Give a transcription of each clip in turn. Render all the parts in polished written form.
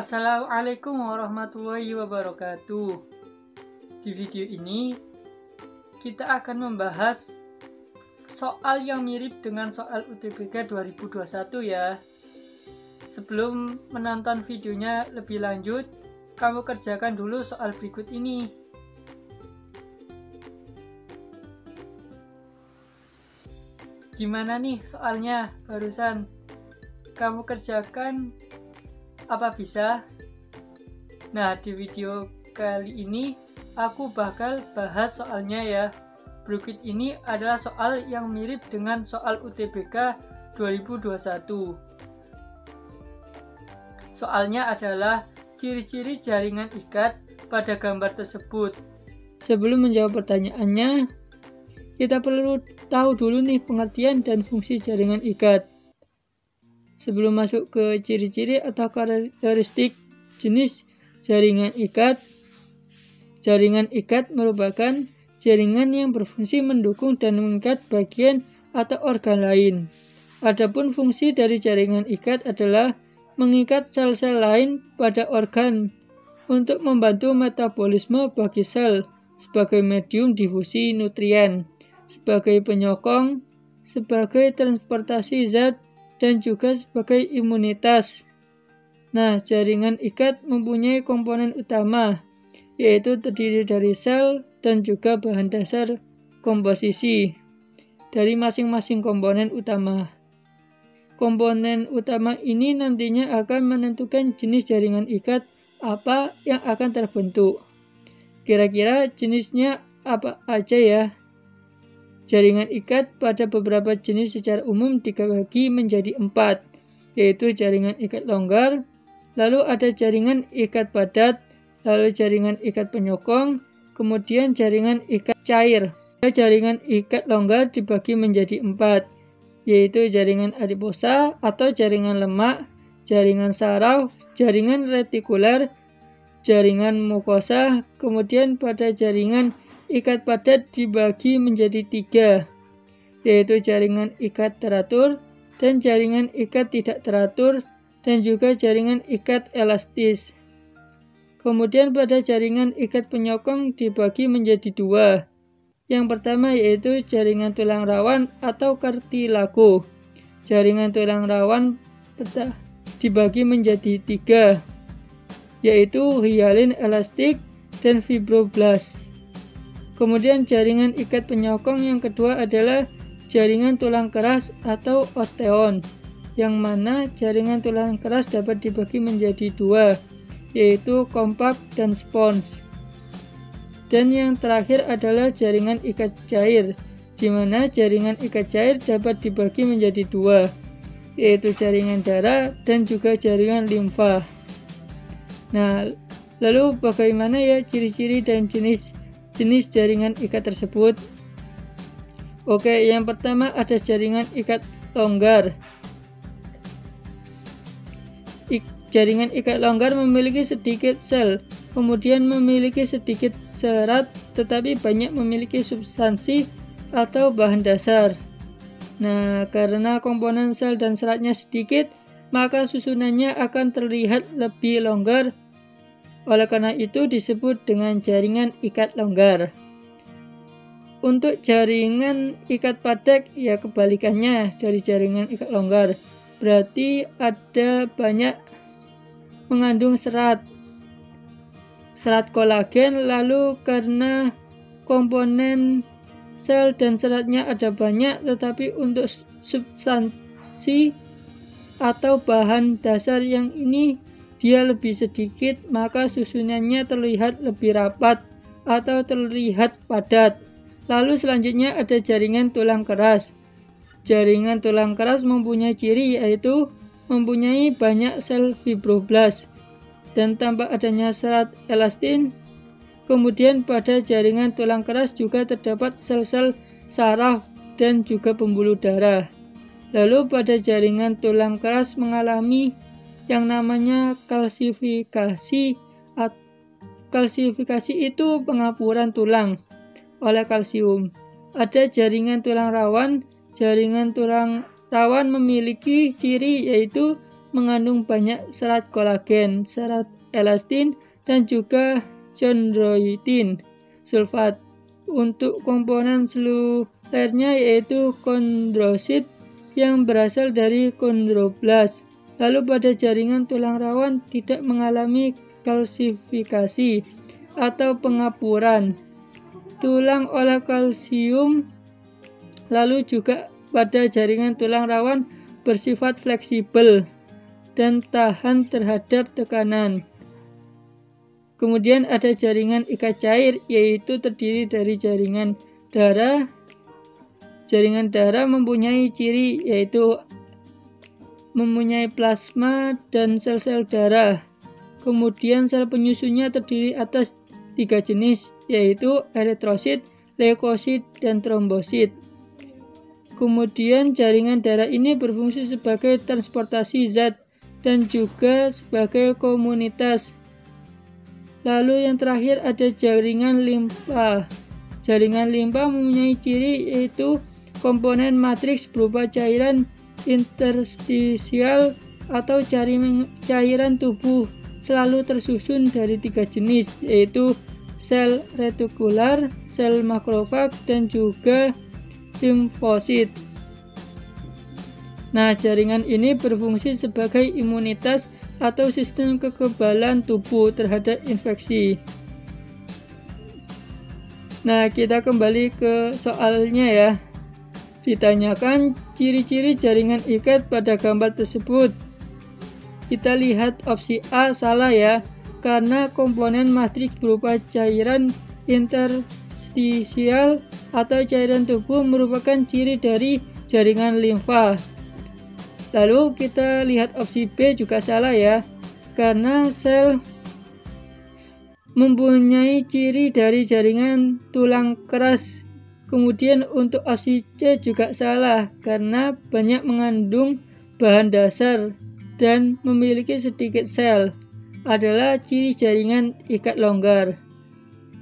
Assalamualaikum warahmatullahi wabarakatuh. Di video ini kita akan membahas soal yang mirip dengan soal UTBK 2021 ya. Sebelum menonton videonya lebih lanjut, kamu kerjakan dulu soal berikut ini. Gimana nih soalnya barusan? Kamu kerjakan apa bisa? Nah, di video kali ini aku bakal bahas soalnya ya. Berikut ini adalah soal yang mirip dengan soal UTBK 2021. Soalnya adalah ciri-ciri jaringan ikat pada gambar tersebut. Sebelum menjawab pertanyaannya, kita perlu tahu dulu nih pengertian dan fungsi jaringan ikat. Sebelum masuk ke ciri-ciri atau karakteristik jenis jaringan ikat merupakan jaringan yang berfungsi mendukung dan mengikat bagian atau organ lain. Adapun fungsi dari jaringan ikat adalah mengikat sel-sel lain pada organ untuk membantu metabolisme bagi sel sebagai medium difusi nutrien, sebagai penyokong, sebagai transportasi zat, dan juga sebagai imunitas. Nah, jaringan ikat mempunyai komponen utama, yaitu terdiri dari sel dan juga bahan dasar komposisi dari masing-masing komponen utama. Komponen utama ini nantinya akan menentukan jenis jaringan ikat apa yang akan terbentuk. Kira-kira jenisnya apa aja ya? Jaringan ikat pada beberapa jenis secara umum dibagi menjadi 4, yaitu jaringan ikat longgar, lalu ada jaringan ikat padat, lalu jaringan ikat penyokong, kemudian jaringan ikat cair. Jaringan ikat longgar dibagi menjadi 4, yaitu jaringan adiposa atau jaringan lemak, jaringan saraf, jaringan retikuler, jaringan mukosa, kemudian pada jaringan ikat padat dibagi menjadi 3, yaitu jaringan ikat teratur dan jaringan ikat tidak teratur dan juga jaringan ikat elastis. Kemudian pada jaringan ikat penyokong dibagi menjadi 2. Yang pertama yaitu jaringan tulang rawan atau kartilago. Jaringan tulang rawan dibagi menjadi 3, yaitu hialin elastik dan fibroblast. Kemudian jaringan ikat penyokong yang kedua adalah jaringan tulang keras atau osteon, yang mana jaringan tulang keras dapat dibagi menjadi 2, yaitu kompak dan spons. Dan yang terakhir adalah jaringan ikat cair, di mana jaringan ikat cair dapat dibagi menjadi 2, yaitu jaringan darah dan juga jaringan limfa. Nah, lalu bagaimana ya ciri-ciri dan jenis jaringan ikat tersebut? Oke, yang pertama ada jaringan ikat longgar. Jaringan ikat longgar memiliki sedikit sel, kemudian memiliki sedikit serat, tetapi banyak memiliki substansi atau bahan dasar. Nah, karena komponen sel dan seratnya sedikit, maka susunannya akan terlihat lebih longgar. Oleh karena itu disebut dengan jaringan ikat longgar. Untuk jaringan ikat padat ya kebalikannya dari jaringan ikat longgar. Berarti ada banyak mengandung serat kolagen, lalu karena komponen sel dan seratnya ada banyak, tetapi untuk substansi atau bahan dasar yang ini dia lebih sedikit, maka susunannya terlihat lebih rapat atau terlihat padat. Lalu selanjutnya ada jaringan tulang keras. Jaringan tulang keras mempunyai ciri yaitu mempunyai banyak sel fibroblast dan tampak adanya serat elastin. Kemudian pada jaringan tulang keras juga terdapat sel-sel saraf dan juga pembuluh darah. Lalu pada jaringan tulang keras mengalami yang namanya kalsifikasi. Kalsifikasi itu pengapuran tulang oleh kalsium. Ada jaringan tulang rawan. Jaringan tulang rawan memiliki ciri yaitu mengandung banyak serat kolagen, serat elastin, dan juga chondroitin sulfat. Untuk komponen selulernya yaitu kondrosit yang berasal dari kondroblas. Lalu pada jaringan tulang rawan tidak mengalami kalsifikasi atau pengapuran tulang oleh kalsium. Lalu juga pada jaringan tulang rawan bersifat fleksibel dan tahan terhadap tekanan. Kemudian ada jaringan ikat cair, yaitu terdiri dari jaringan darah. Jaringan darah mempunyai ciri yaitu mempunyai plasma dan sel-sel darah. Kemudian sel penyusunnya terdiri atas 3 jenis, yaitu eritrosit, leukosit, dan trombosit. Kemudian jaringan darah ini berfungsi sebagai transportasi zat dan juga sebagai komunitas. Lalu yang terakhir ada jaringan limpa. Jaringan limpa mempunyai ciri yaitu komponen matriks berupa cairan interstisial atau cairan tubuh selalu tersusun dari 3 jenis, yaitu sel retikular, sel makrofag, dan juga limfosit. Nah, jaringan ini berfungsi sebagai imunitas atau sistem kekebalan tubuh terhadap infeksi. Nah, kita kembali ke soalnya ya. Ditanyakan ciri-ciri jaringan ikat pada gambar tersebut. Kita lihat opsi A salah ya, karena komponen matriks berupa cairan interstisial atau cairan tubuh merupakan ciri dari jaringan limfa. Lalu kita lihat opsi B juga salah ya, karena sel mempunyai ciri dari jaringan tulang keras. Kemudian untuk opsi C juga salah, karena banyak mengandung bahan dasar dan memiliki sedikit sel, adalah ciri jaringan ikat longgar.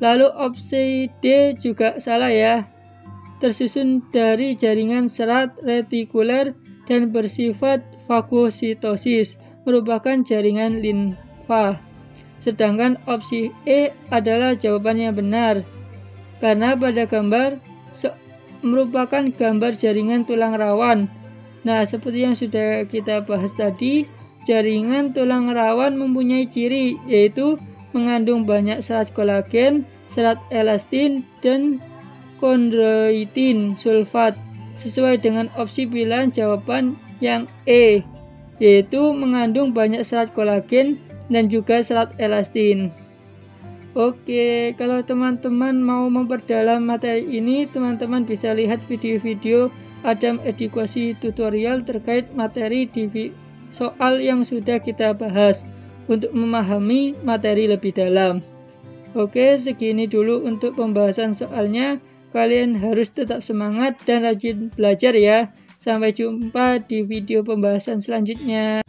Lalu opsi D juga salah ya, tersusun dari jaringan serat retikuler dan bersifat fagositosis, merupakan jaringan limfa. Sedangkan opsi E adalah jawaban yang benar, karena pada gambar merupakan gambar jaringan tulang rawan. Nah, seperti yang sudah kita bahas tadi, jaringan tulang rawan mempunyai ciri yaitu mengandung banyak serat kolagen, serat elastin, dan kondroitin sulfat, sesuai dengan opsi pilihan jawaban yang E, yaitu mengandung banyak serat kolagen dan juga serat elastin. Oke, kalau teman-teman mau memperdalam materi ini, teman-teman bisa lihat video-video Adam edukasi tutorial terkait materi di soal yang sudah kita bahas untuk memahami materi lebih dalam. Oke, segini dulu untuk pembahasan soalnya. Kalian harus tetap semangat dan rajin belajar ya. Sampai jumpa di video pembahasan selanjutnya.